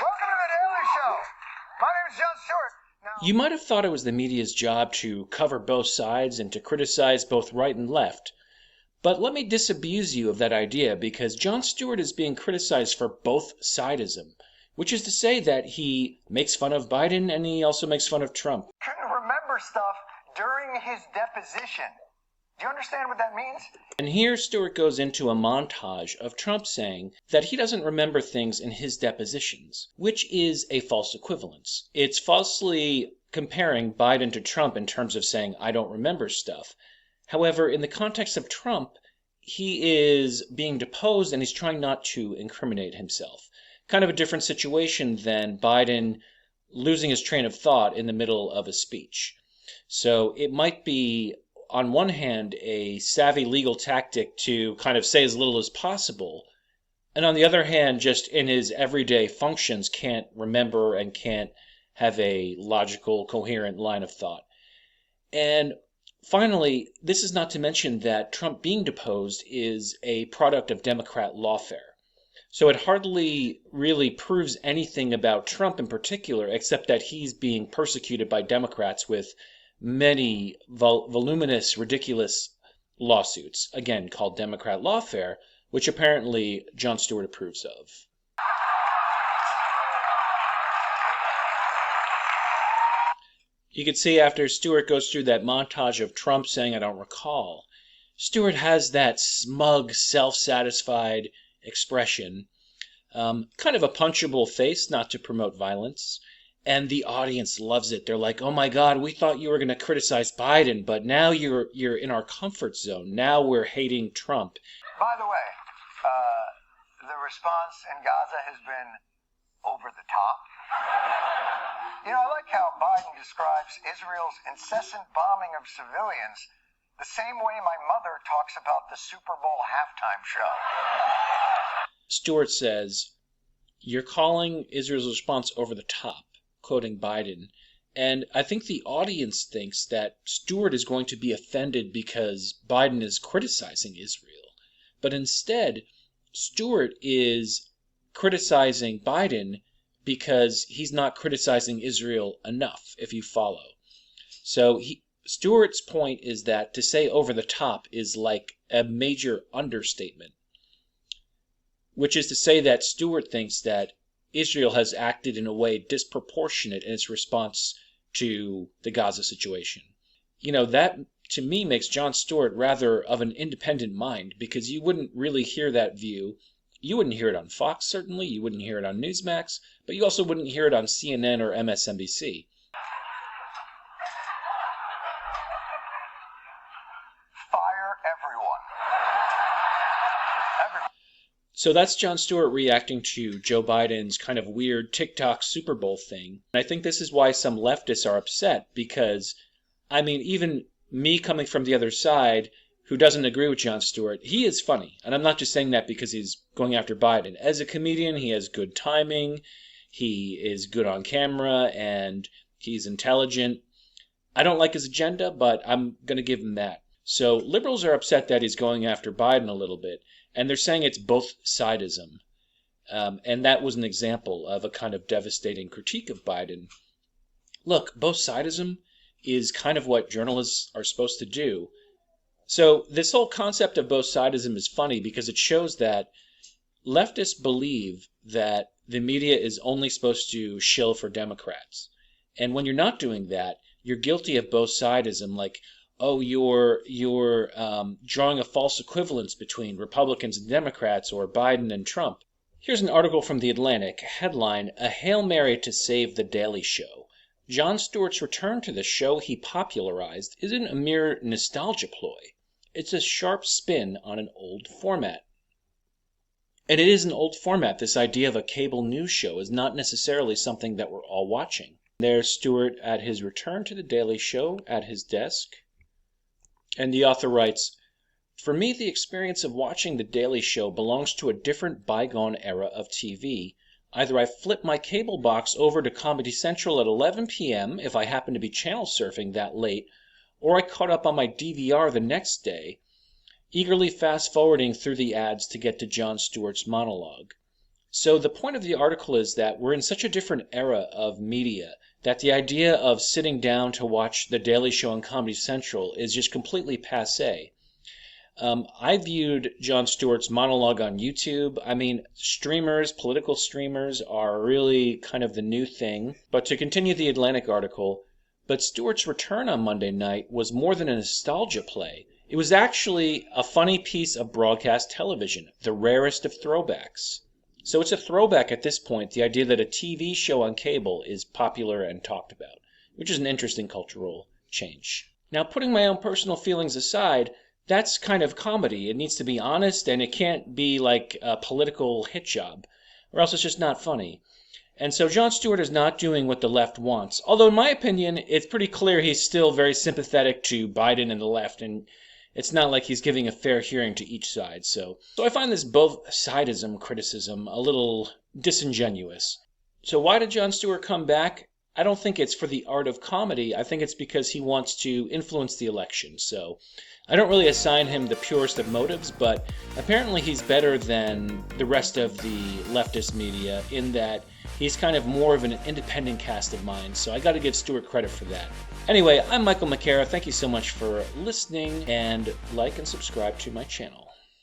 Welcome to The Daily Show. My name is Jon Stewart. You might have thought it was the media's job to cover both sides and to criticize both right and left. But let me disabuse you of that idea, because Jon Stewart is being criticized for both-sidism, which is to say that he makes fun of Biden and he also makes fun of Trump. Couldn't remember stuff during his deposition. Do you understand what that means? And here Stewart goes into a montage of Trump saying that he doesn't remember things in his depositions, which is a false equivalence. It's falsely comparing Biden to Trump in terms of saying, I don't remember stuff. However, in the context of Trump, he is being deposed and he's trying not to incriminate himself. Kind of a different situation than Biden losing his train of thought in the middle of a speech. So it might be, on one hand, a savvy legal tactic to kind of say as little as possible, and on the other hand, just in his everyday functions, can't remember and can't have a logical, coherent line of thought. And finally, this is not to mention that Trump being deposed is a product of Democrat lawfare. So it hardly really proves anything about Trump in particular, except that he's being persecuted by Democrats with many voluminous, ridiculous lawsuits, again called Democrat lawfare, which apparently Jon Stewart approves of. You can see after Stewart goes through that montage of Trump saying, I don't recall, Stewart has that smug, self-satisfied expression, kind of a punchable face, not to promote violence, and the audience loves it. They're like, oh my God, we thought you were going to criticize Biden, but now you're in our comfort zone. Now we're hating Trump. By the way, the response in Gaza has been over the top. You know, I like how Biden describes Israel's incessant bombing of civilians the same way my mother talks about the Super Bowl halftime show. Stewart says, you're calling Israel's response over the top, quoting Biden. And I think the audience thinks that Stewart is going to be offended because Biden is criticizing Israel. But instead, Stewart is criticizing Biden because he's not criticizing Israel enough, if you follow. So Stewart's point is that to say over the top is like a major understatement, which is to say that Stewart thinks that Israel has acted in a way disproportionate in its response to the Gaza situation. You know, that to me makes Jon Stewart rather of an independent mind, because you wouldn't really hear that view. You wouldn't hear it on Fox, certainly. You wouldn't hear it on Newsmax, but you also wouldn't hear it on CNN or MSNBC. Fire everyone. So that's Jon Stewart reacting to Joe Biden's kind of weird TikTok Super Bowl thing. And I think this is why some leftists are upset, because, I mean, even me coming from the other side, who doesn't agree with Jon Stewart, he is funny. And I'm not just saying that because he's going after Biden. As a comedian, he has good timing, he is good on camera, and he's intelligent. I don't like his agenda, but I'm going to give him that. So liberals are upset that he's going after Biden a little bit, and they're saying it's both-sidism. And that was an example of a kind of devastating critique of Biden. Look, both-sidism is kind of what journalists are supposed to do. So this whole concept of both-sidism is funny because it shows that leftists believe that the media is only supposed to shill for Democrats. And when you're not doing that, you're guilty of both-sidism, like, oh, you're drawing a false equivalence between Republicans and Democrats or Biden and Trump. Here's an article from The Atlantic, headline, A Hail Mary to Save the Daily Show. Jon Stewart's return to the show he popularized isn't a mere nostalgia ploy. It's a sharp spin on an old format. And it is an old format. This idea of a cable news show is not necessarily something that we're all watching. There's Stewart at his return to the Daily Show at his desk. And the author writes, for me, the experience of watching The Daily Show belongs to a different bygone era of TV. Either I flip my cable box over to Comedy Central at 11 p.m. if I happen to be channel surfing that late, or I caught up on my DVR the next day, eagerly fast-forwarding through the ads to get to Jon Stewart's monologue. So the point of the article is that we're in such a different era of media that the idea of sitting down to watch The Daily Show on Comedy Central is just completely passé. I viewed Jon Stewart's monologue on YouTube. I mean, streamers, political streamers are really kind of the new thing. But to continue the Atlantic article, but Stewart's return on Monday night was more than a nostalgia play. It was actually a funny piece of broadcast television, the rarest of throwbacks. So it's a throwback at this point, the idea that a TV show on cable is popular and talked about, which is an interesting cultural change. Now, putting my own personal feelings aside, that's kind of comedy. It needs to be honest, and it can't be like a political hit job, or else it's just not funny. And so Jon Stewart is not doing what the left wants. Although, in my opinion, it's pretty clear he's still very sympathetic to Biden and the left, and it's not like he's giving a fair hearing to each side. So I find this Bothsidesism criticism a little disingenuous. So why did Jon Stewart come back? I don't think it's for the art of comedy. I think it's because he wants to influence the election. So I don't really assign him the purest of motives, but apparently he's better than the rest of the leftist media in that he's kind of more of an independent cast of mind, so I got to give Stewart credit for that. Anyway, I'm Michael McCara. Thank you so much for listening, and like and subscribe to my channel.